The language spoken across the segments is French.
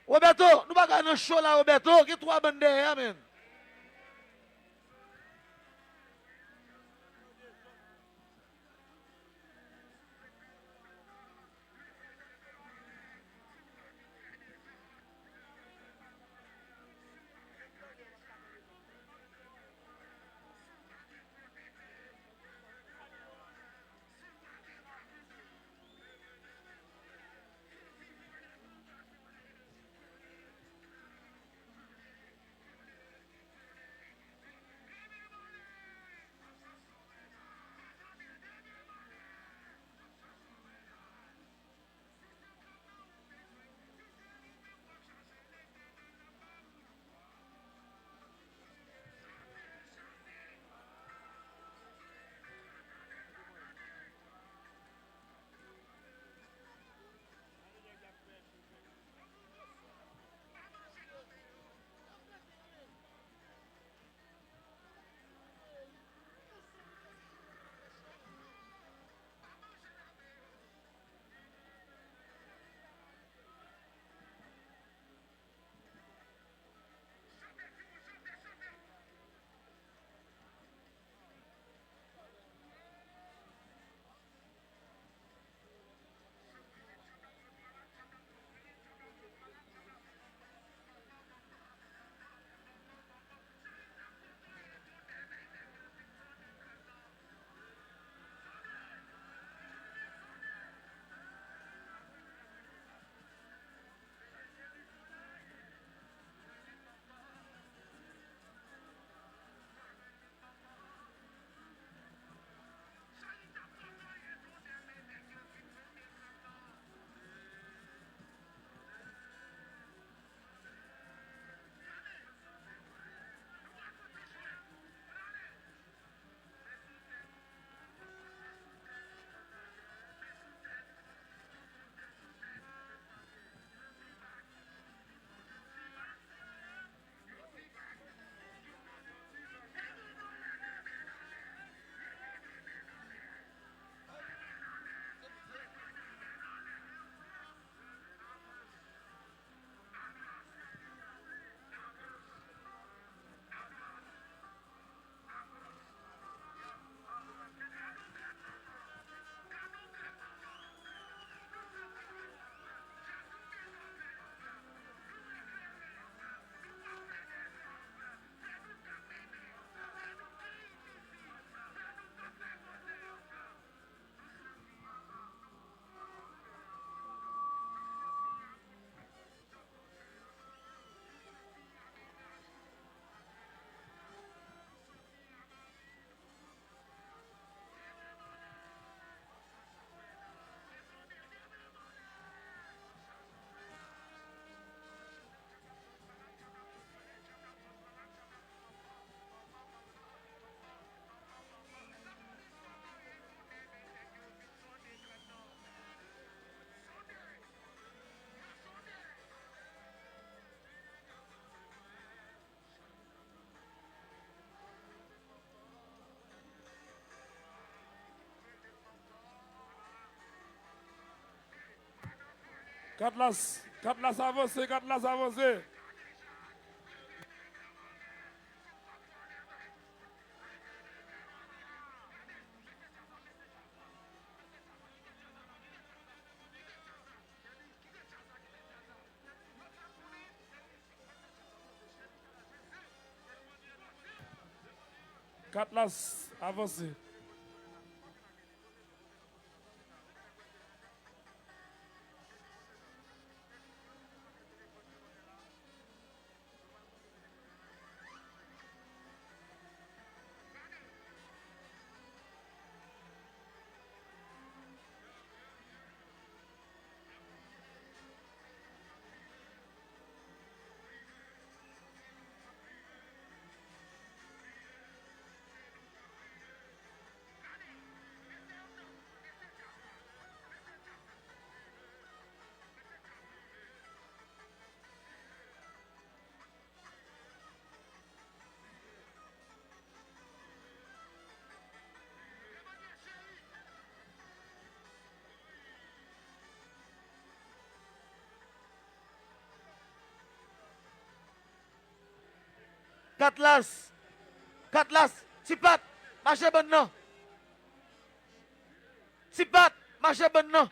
Roberto, nous pas dans show là, Roberto, qui trois bandes derrière, man. Katlas avancé, Katlas avancé. Katlas avancé. Katlas. Katlas. Tipat. Marché bon non. Tipat. Marché bon non.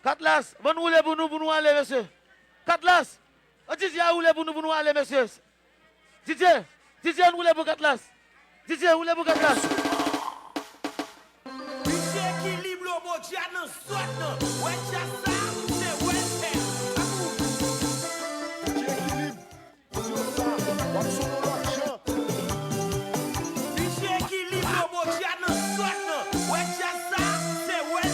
Katlas, bon roule pour nous aller, monsieur. Katlas, Didier a roulé pour nous aller, monsieur. Didier a roulé pour Katlas. Didier roule pour Katlas. Équilibre, mon Dieu, non, soit non. Ouais, ça, c'est ouais, équilibre, mon Dieu, non, soit non. Ouais, ça, c'est ouais,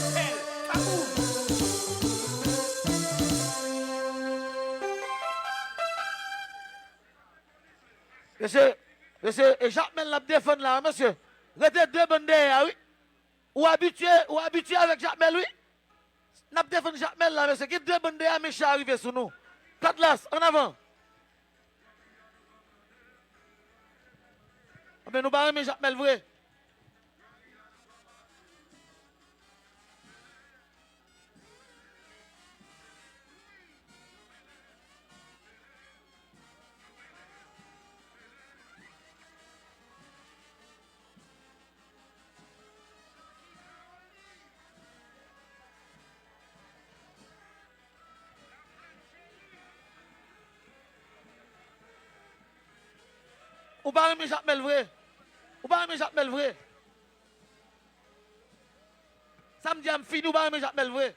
Monsieur, et Jacques Mel l'a défendu là, monsieur. Restez deux bandes derrière, oui. Ou habitué avec Jacques Mel, oui. N'a défendu Jacques Mel là, monsieur. Qui deux bandes derrière, méchant arrivé sur nous. Katlas, en avant. Mais nous parlons Jacques Mel vrai. Ou pas aimer Jacques Mel vrai. Ou pas aimer Jacques Mel vrai. Samedi, je fini, ou pas aimer Jacques Mel vrai.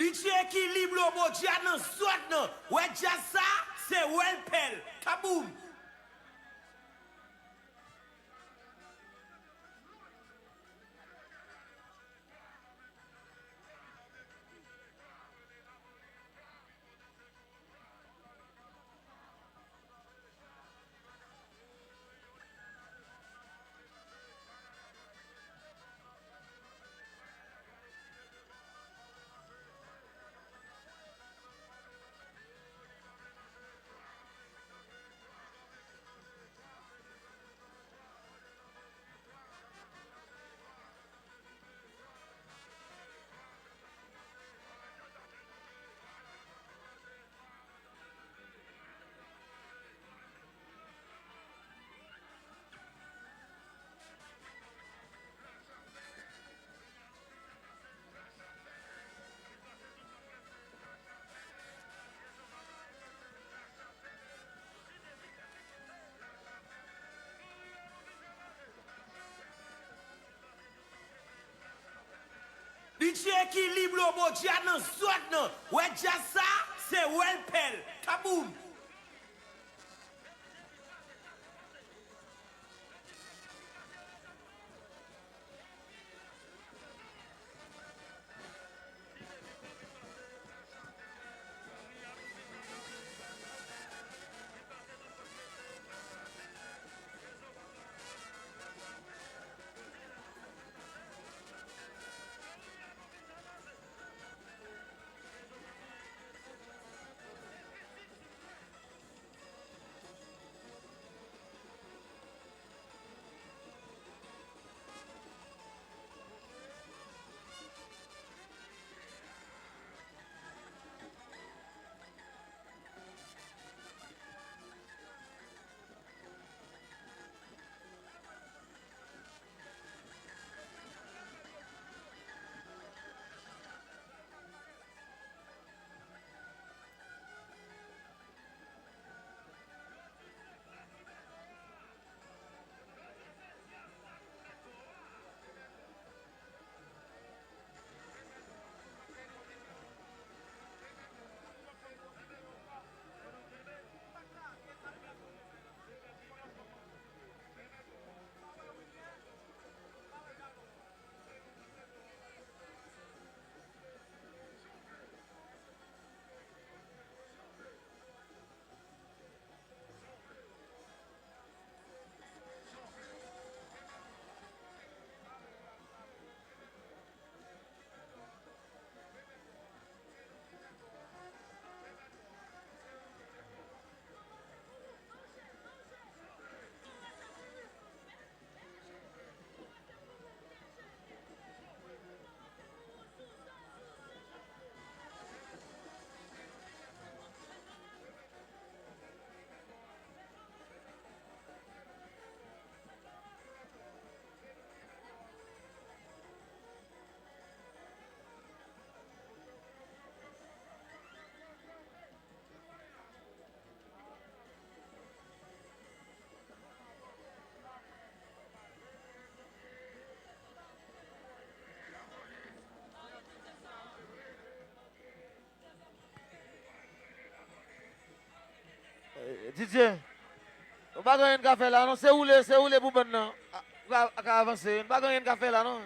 Bitch équilibre bon Dieu dans soit non. Ouais jazz ça c'est well pel. Kaboom. Bitch équilibre bon Dieu dans soit non. Ouais jazz ça c'est well pel. Kaboom. DJ, on va gagner un café là, non? C'est où les boubons là? On va avancer. On va gagner un café là, non?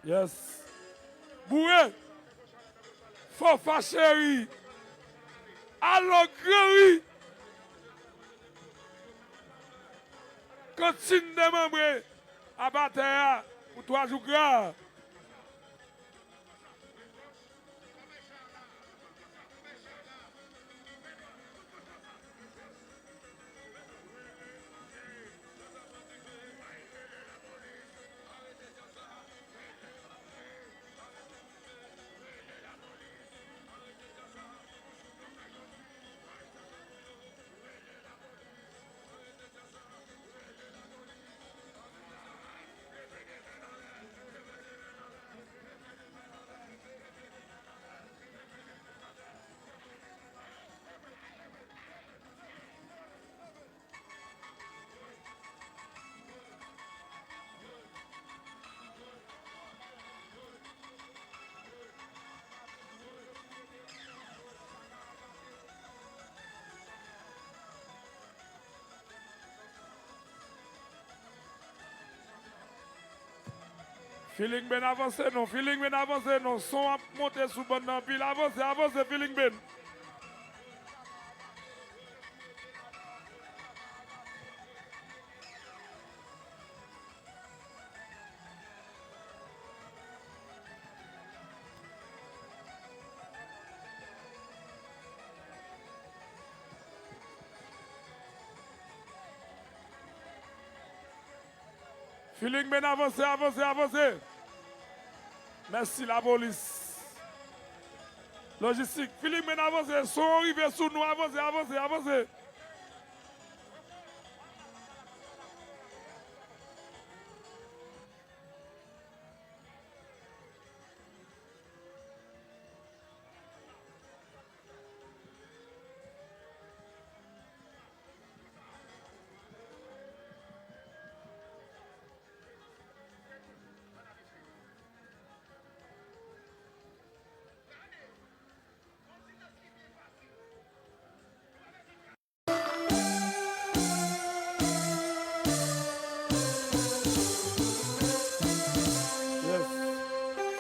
Yes. Boué. Fofa chéri. Allô, Gréry. Continue de membrer. Abatteur. Pour 3 jours gras. Feeling ben avancé non, feeling ben avancé non, son a monté sous bon nan pile, avancé, avancé, feeling ben. Feeling ben avancé, avancé, avancé. Merci la police. Logistique, feeling ben avancé, son arrivé sous nous, avancé, avancé, avancé.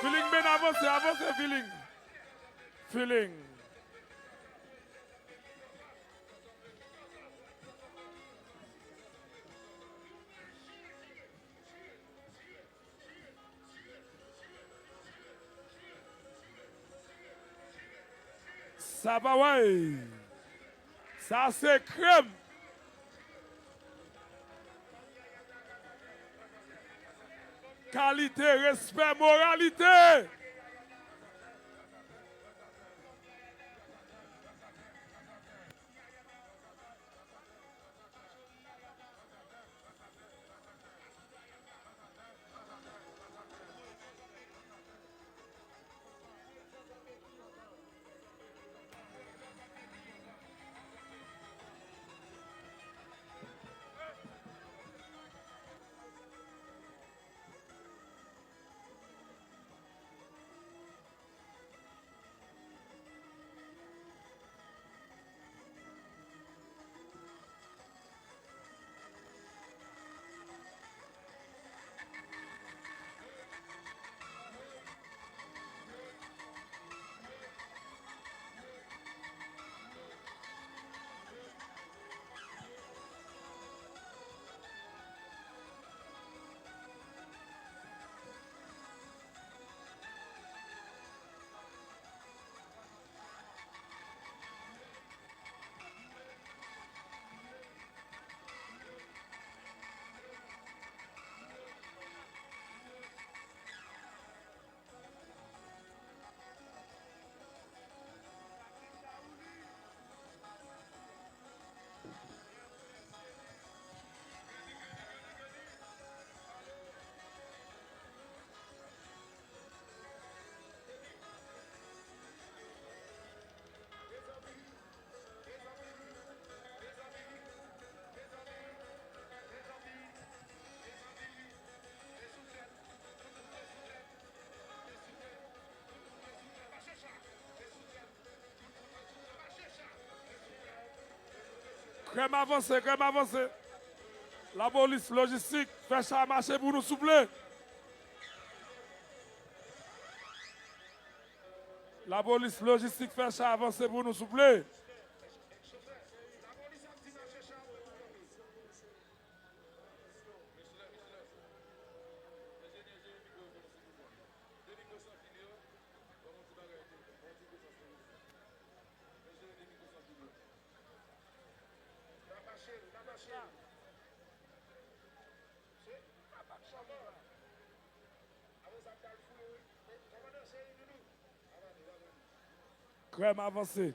Feeling ben avancé, avancé, feeling. Feeling. Ça va, ouais. Ça, c'est crème. Qualité, respect, moralité. Crème avancée, crème avancée. La police logistique fait ça marcher pour nous souffler. La police logistique fait ça avancer pour nous, s'il vous plaît. Crème avancée.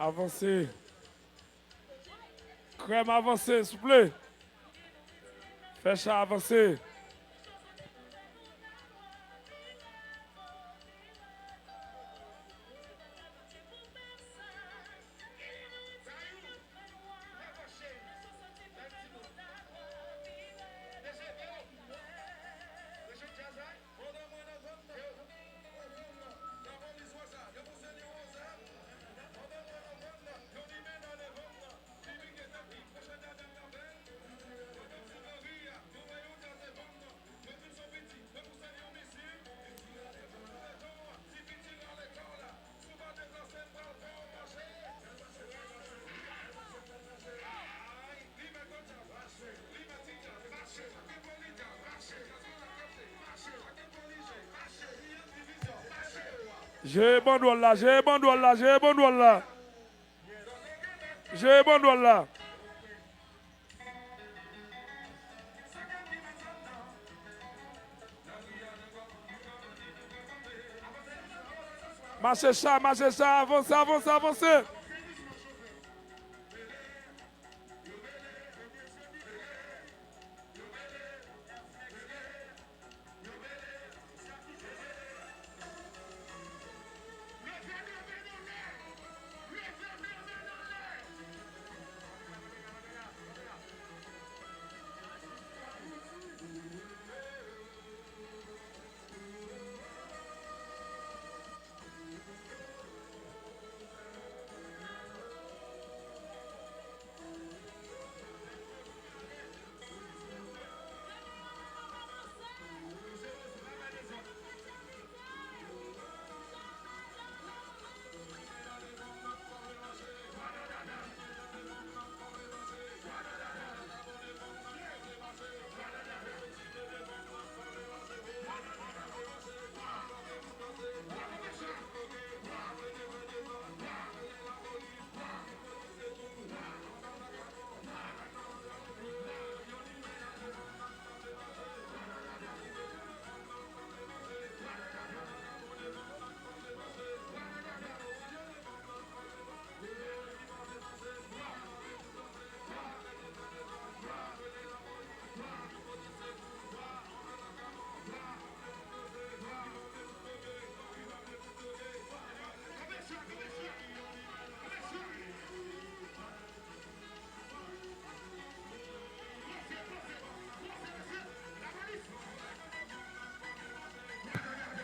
Avancez. Crème, avancez, s'il vous plaît. Fais ça avancer. J'ai bandouole là, j'ai bandouole là, j'ai bandouole là. J'ai bandouole là. Marchez ça, avancez, avancez, avancez.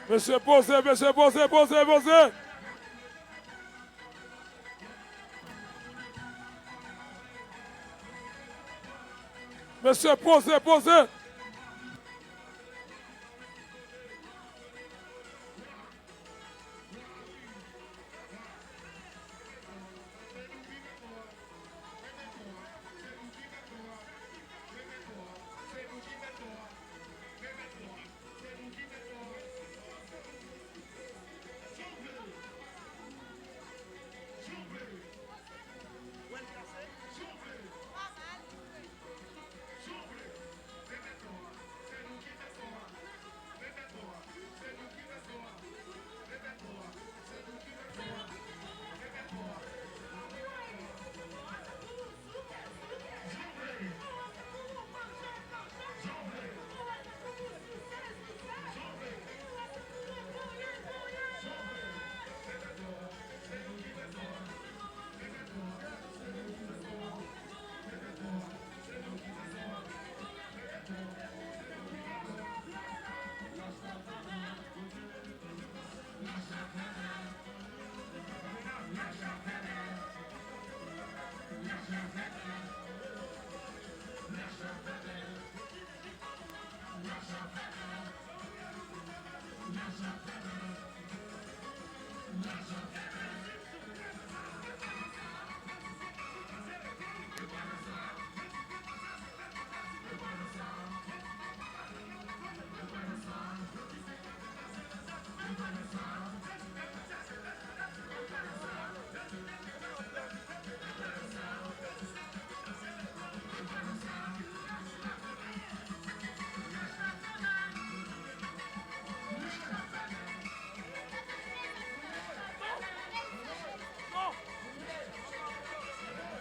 Monsieur, posez, monsieur, posez, posez, posez. Monsieur, posez, posez.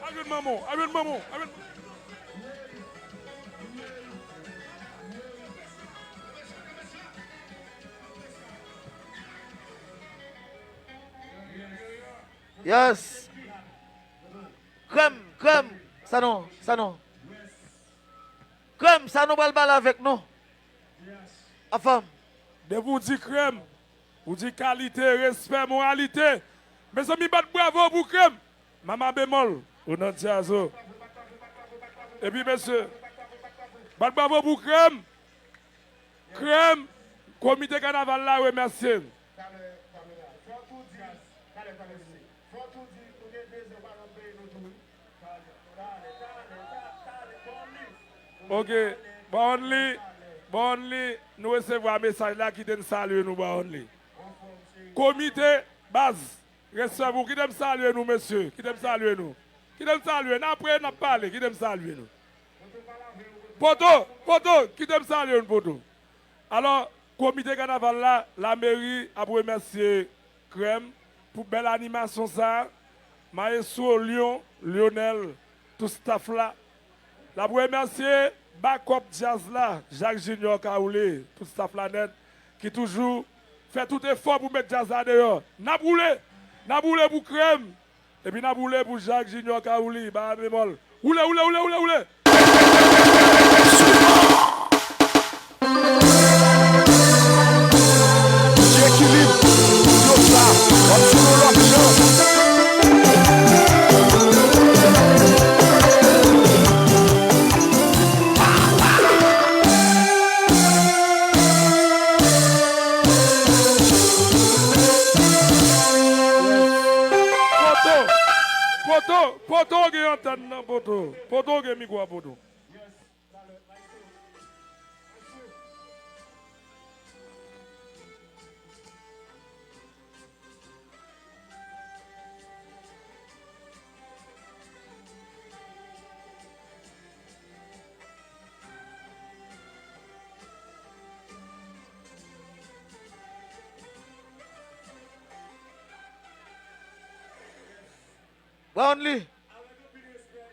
Arrête maman, arrête maman, arrête. Yes. Crème, ça non. Crème, ça nous va le bal avec nous. À femme. De vous dire crème, vous dites qualité, respect, moralité. Mes amis, bat bravo pour crème. Maman bémol, au nom de Diazo. Et puis, monsieur, bat bravo pour crème. Crème, comité carnaval là, remercie. Ok, bon, nous recevons un message là qui donne saluer nous, bon. Comité, base, recevez-vous, qui t'aime saluer nous, monsieur, qui t'aime saluer nous. Qui t'aime saluer, après, n'a parlé, qui t'aime saluer nous. Poto, qui t'aime saluer nous, poto. Alors, comité carnaval là, la mairie a remercié Crème pour belle animation ça. Maestro Lionel, tout staff là. La remercier Backup Jazz là, Jacques Junior Kaoulé, tout staff là net, qui toujours fait tout effort pour mettre Jazz là dehors. N'a boulé pour Crème, et puis n'a boulé pour Jacques Junior Kaoulé, bah bémol. Oulé. J'équilibre, yo ça, on se l'option. Poto ge antenne nan poto ge micro poto.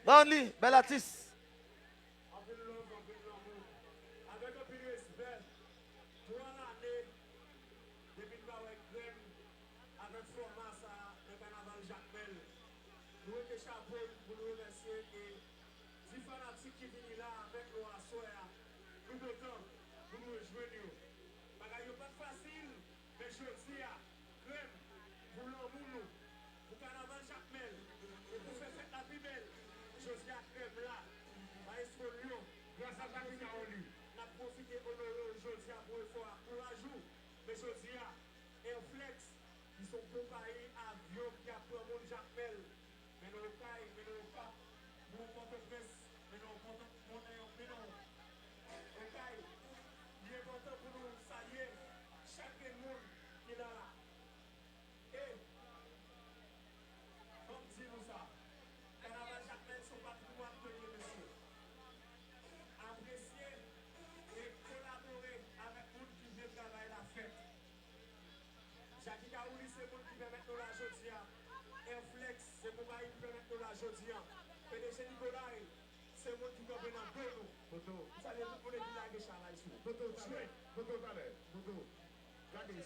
Brownlee, bel artiste. Avec un peu de respect, pour l'année, depuis que avec Crème, avec format ça, le carnaval Jacques Bell, nous avons chapeau pour nous remercier et si fanatiques qui viennent là avec nous à soir, nous content pour nous rejoindre. Parce que ce n'est pas facile, mais je dis à Crème, pour l'amour, pour carnaval Jacques Bell, et pour faire fête la plus belle, je dis à Crème là, Maestro Lyon, grâce à Jacques Bell, n'a profité honorer aujourd'hui pour une fois pour la jour. Mais je dis à Airflex, qui sont compagnies avions qui a pris mon Jacques Bell. Mais nous caille, mais nous pas. Nous Port-au-Prince, mais nous mais non. Au caille, il est important pour nous saluer chaque monde qui est là. Et, comme dit nous ça, Carnaval Jacques Bell, son patrimoine premier, monsieur. Apprécier et collaborer avec tout qui vient travailler la fête. Jackie Kaouli, c'est le qui permet de la jodia. Airflex, c'est pour qui permet de la jodia. PDG Nicolas, c'est le qui va venir dans nous. Vous savez, vous pouvez dire que ça là ici. Poto, regardez,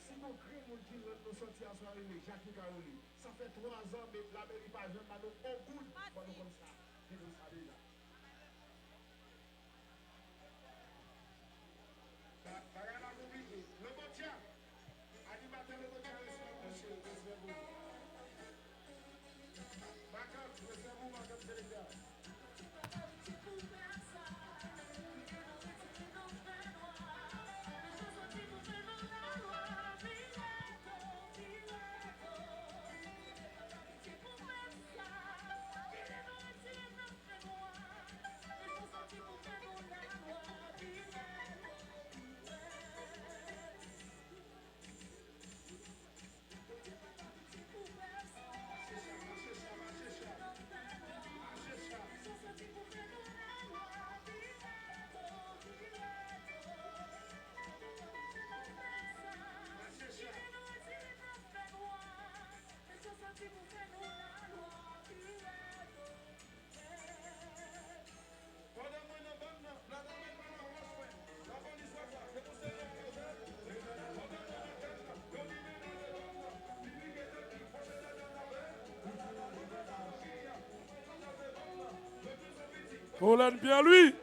si nous créons un qui veut nous sortir à soirée, Jackie Kaouli, ça fait 3 ans, mais la mairie pas jeune, nous au bout, pour nous comme ça. Qui nous savez là. Le bon Dieu, animateur le bon Dieu, monsieur, recevez-vous. Backup, recevez-vous, backup sélecteur. Pauline Pierre-Louis.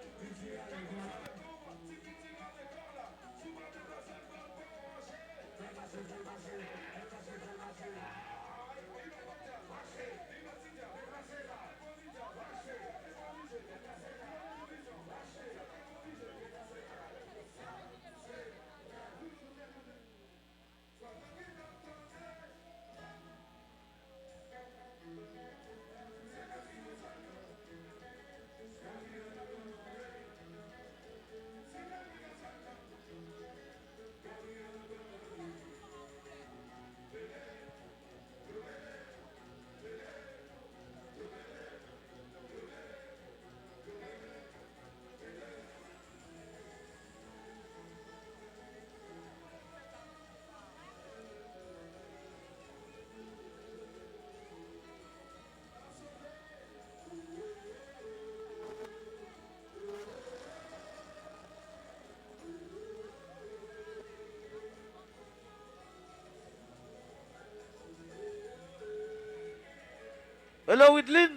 Hello, Widlin.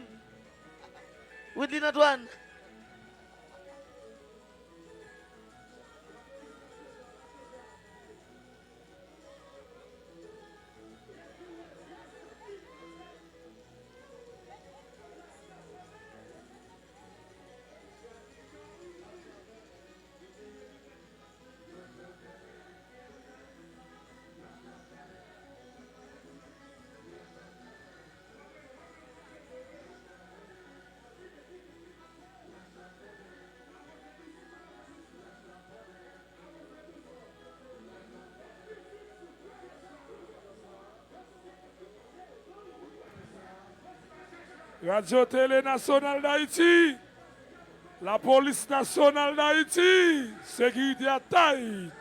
Widlin Antoine. Radio-Télé nationale d'Haïti. La police nationale d'Haïti. Sécurité à taille.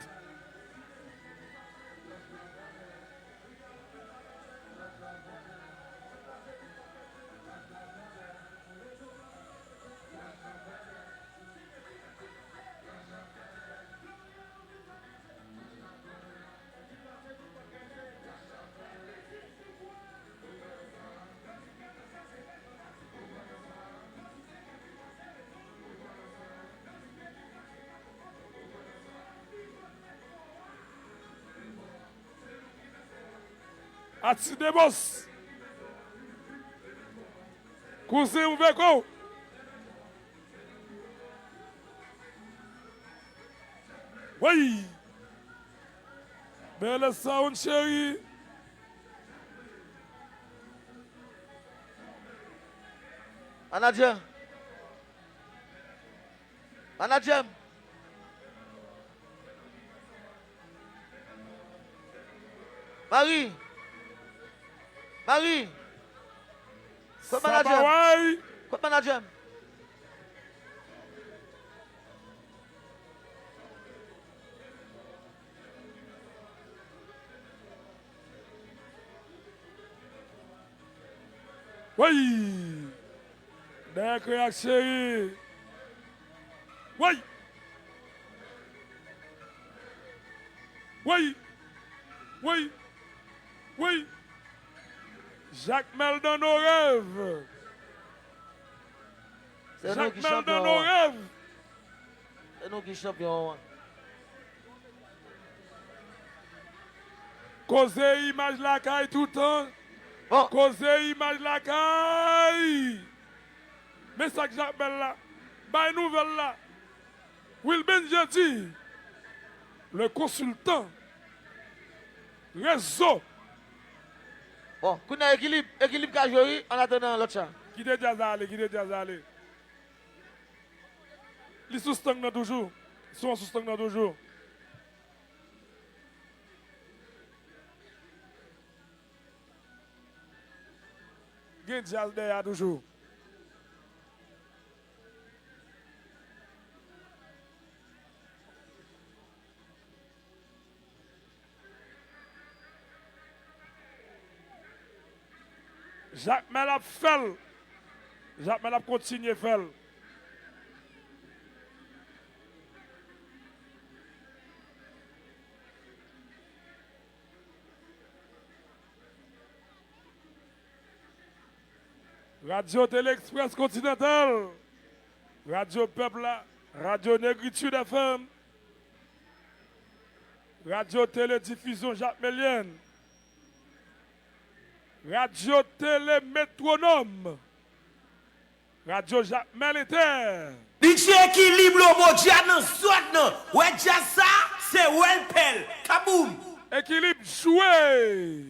Ati de boss. Cousin Ouveko. Oui. Belle sound chérie. Manager. Manager. Marie. Marie. Quoi manager? Sabawai. Quoi manager? Oui. D'accord, chérie. Oui. Oui. Oui. Oui. Jacques Mel dans nos rêves. C'est nous Jacques qui Mel dans nos champions. rêves. C'est nous qui champions. Causer image la caille tout le temps. Bon, Causer image la caille. Mais ça que Jacques Mel là. Bah nouvelle là. Will Benjetti. Le consultant. Réseau. bon, qu'on a équilibre qu'a joué en attendant l'autre chat. Qui est déjà allé, qui est déjà allé. Les sous-stang toujours. Ils sont sous-stang toujours. Il y a jazz derrière toujours. Jacques Mel a fait. Jacques Mel a continué à faire. Radio Télé Express Continental. Radio Peuple, là, Radio Négritude FM, Radio Télédiffusion Jacques Mélienne, Radio Télé Métronome, Radio Jacques Mélitaire. DJ équilibre le mot dia nan sot nan. Ouais dia ça, c'est Welpel. Kaboom. Équilibre joué.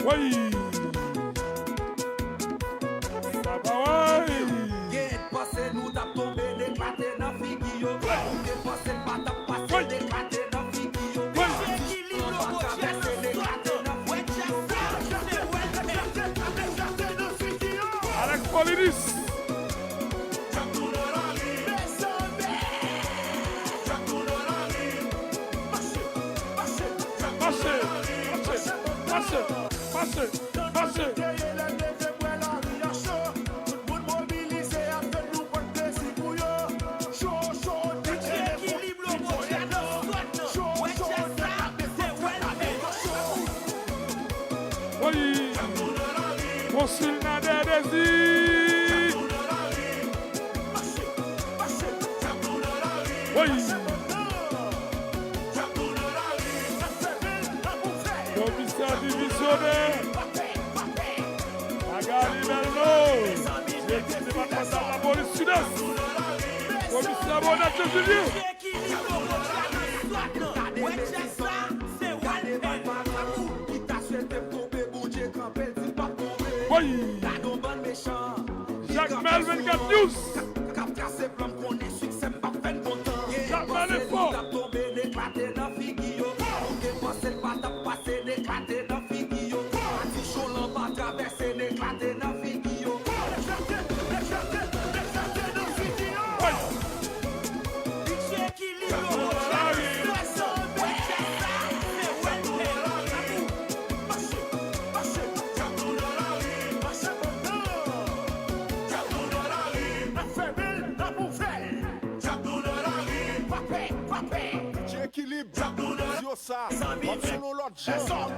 Oui. Ça va, oui. Alex Polidis. Oui, consul Nader Désir. Oui, commissaire divisionnaire. Magali Bello, directeur départemental de la police sud-est. Commissaire Bonato Julien. Oui, Jacques Mel 24 News. Jacques Mel est fort. Ça, comme selon l'autre genre.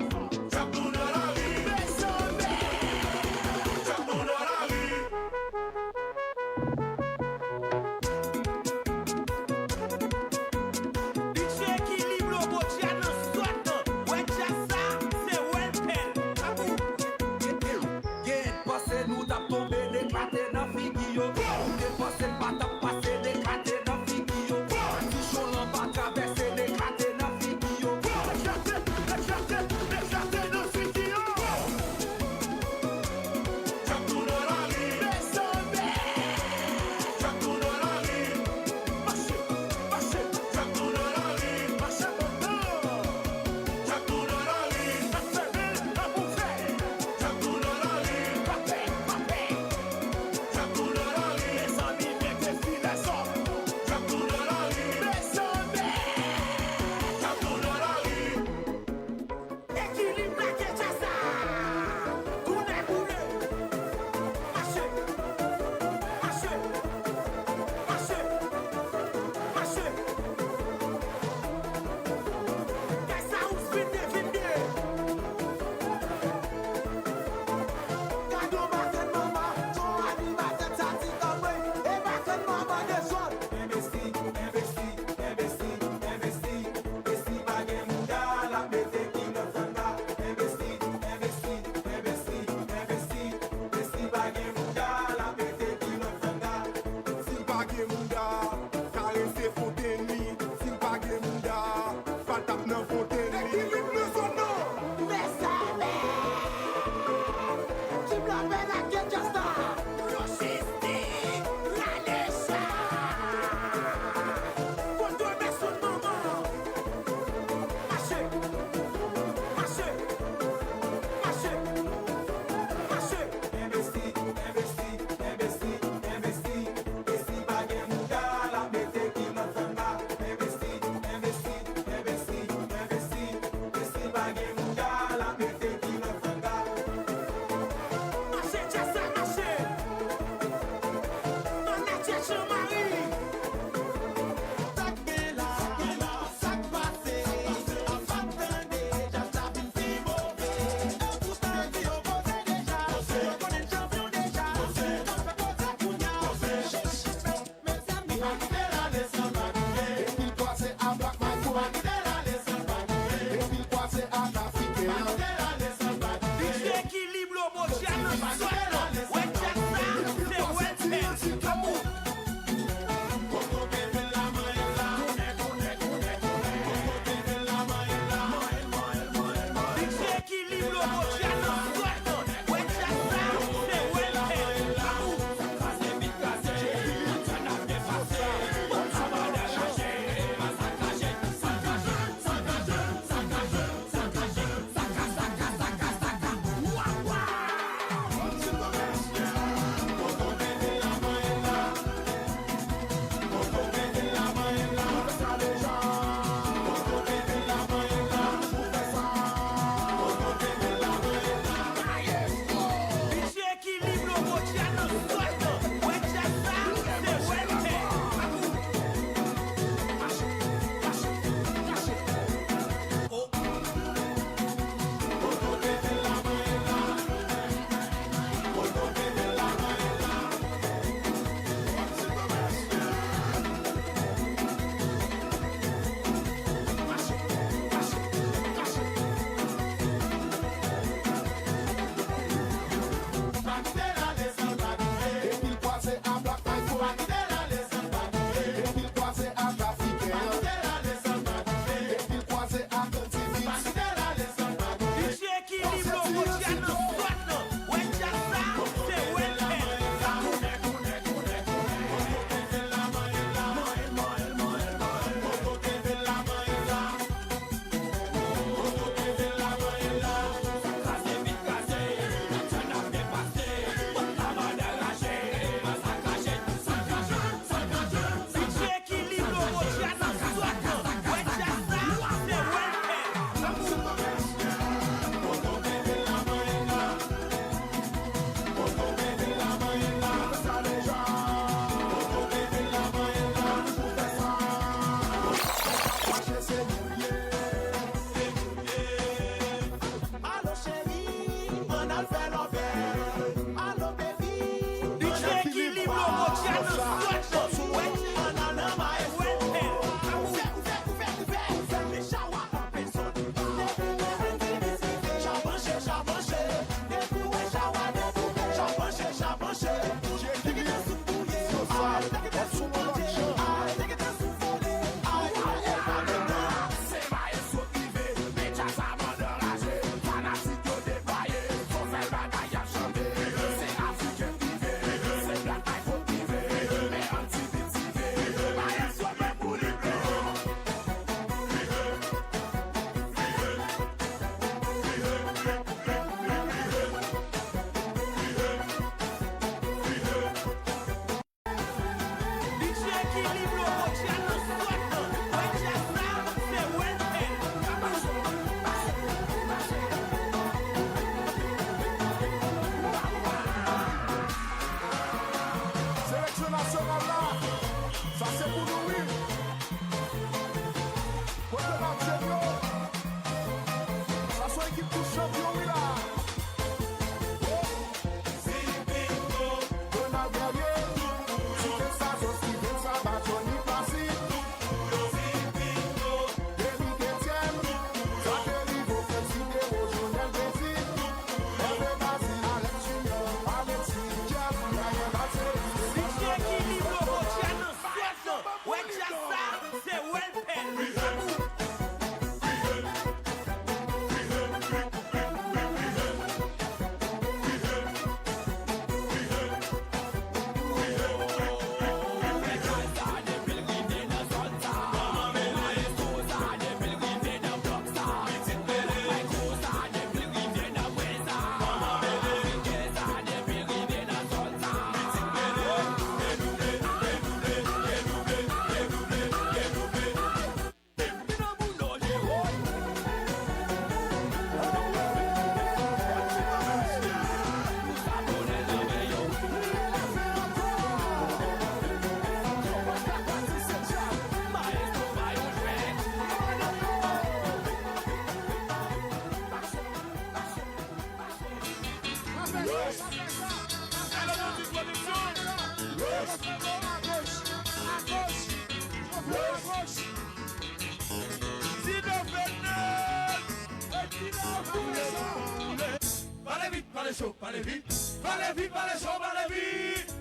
Allez, vite, pas les chaud, pas les vite. Pas les vite, pas les chaud, pas les vite.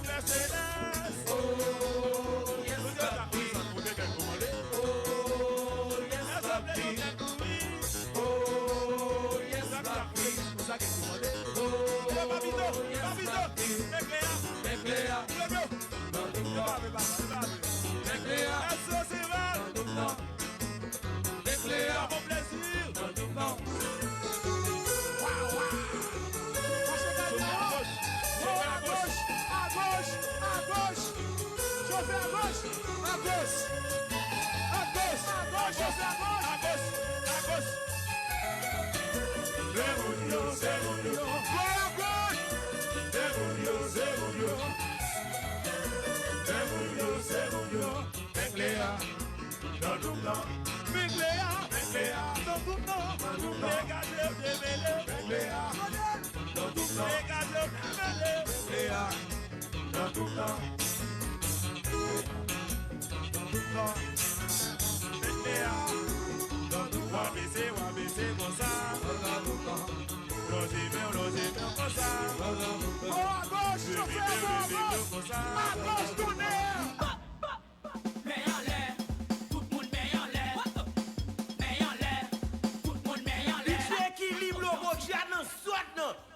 Mercedes. Oh, yes, papi. Oh, yes, papi. Oh, yes, papi. Oh, papito, papito. Éclair. Eso se va. Éclair. Mon plaisir.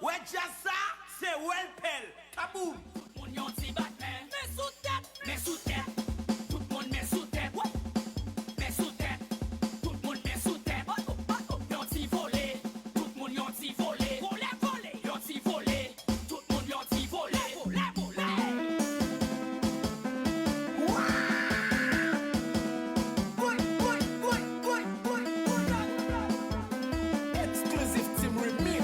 Ouais, déjà ça, c'est Welpel. Kaboum. Tout le monde yon ti Batman. Mais sous tête. Mais sous tête. Tout le monde met sous tête. Mais sous tête. Tout le monde met sous tête. Yon ti volé. Tout le monde yon ti volé. Volé. Yon ti volé. Tout le monde yon ti volé. Volé. Exclusive Team Remix.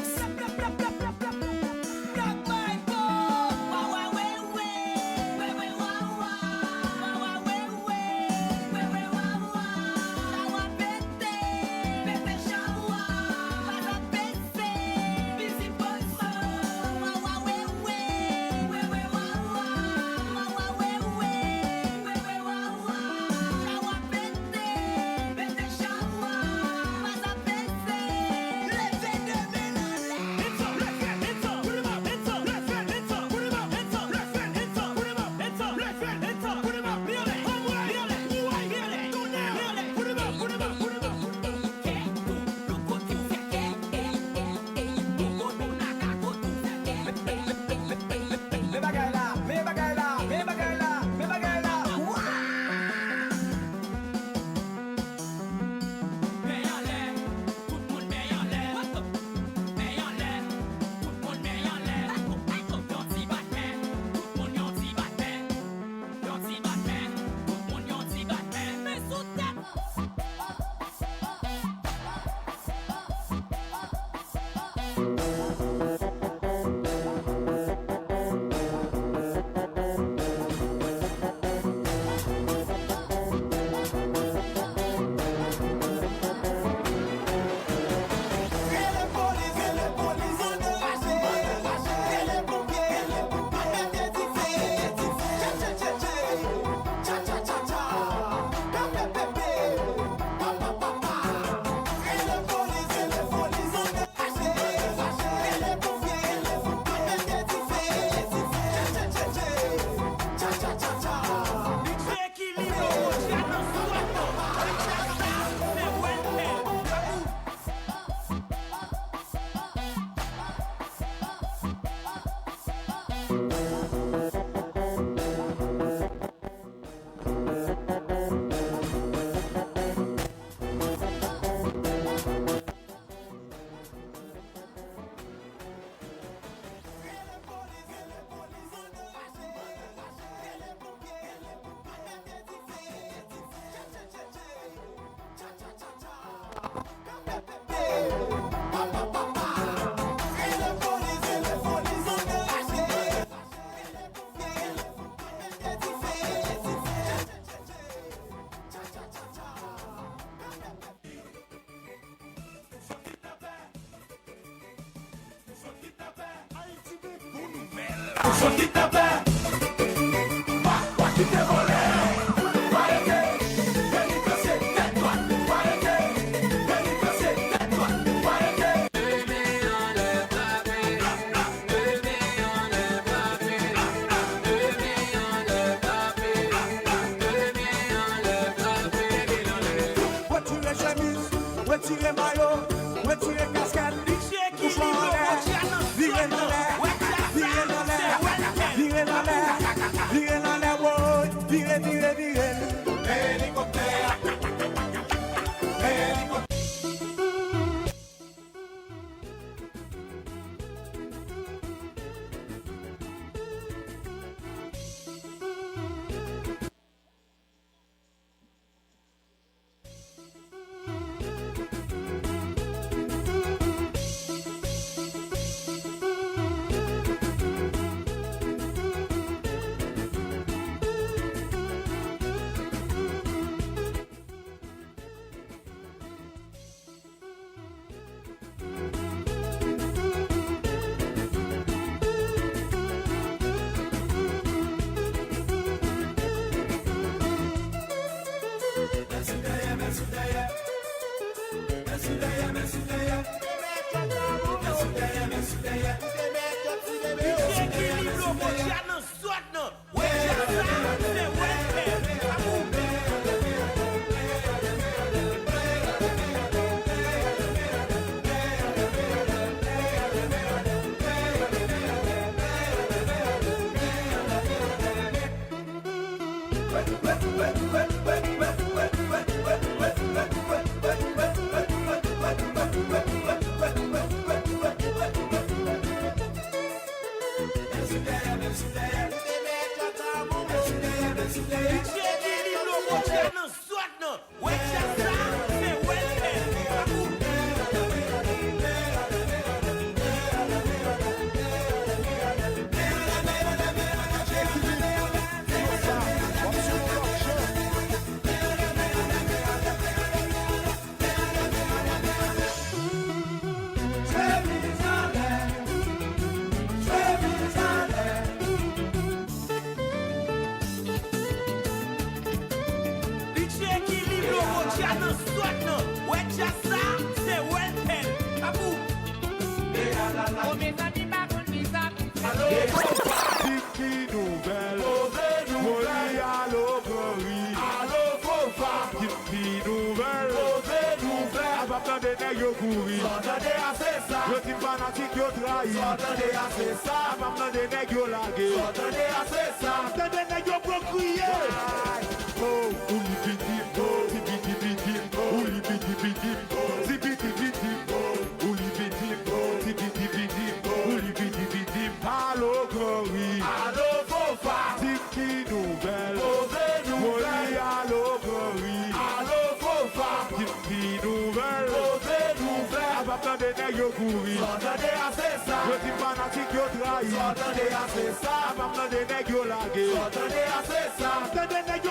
Retirez maillot, retirez casquette, touche en l'air, virez dans l'air, virez dans l'air, virez dans l'air, virez dans l'air, ouais, virez, virez, virez. Hélicoptère, hélicoptère. fanatique yo trahi. Sortez assez ça, maman de nèg yo lagué. Sortez assez ça, de nèg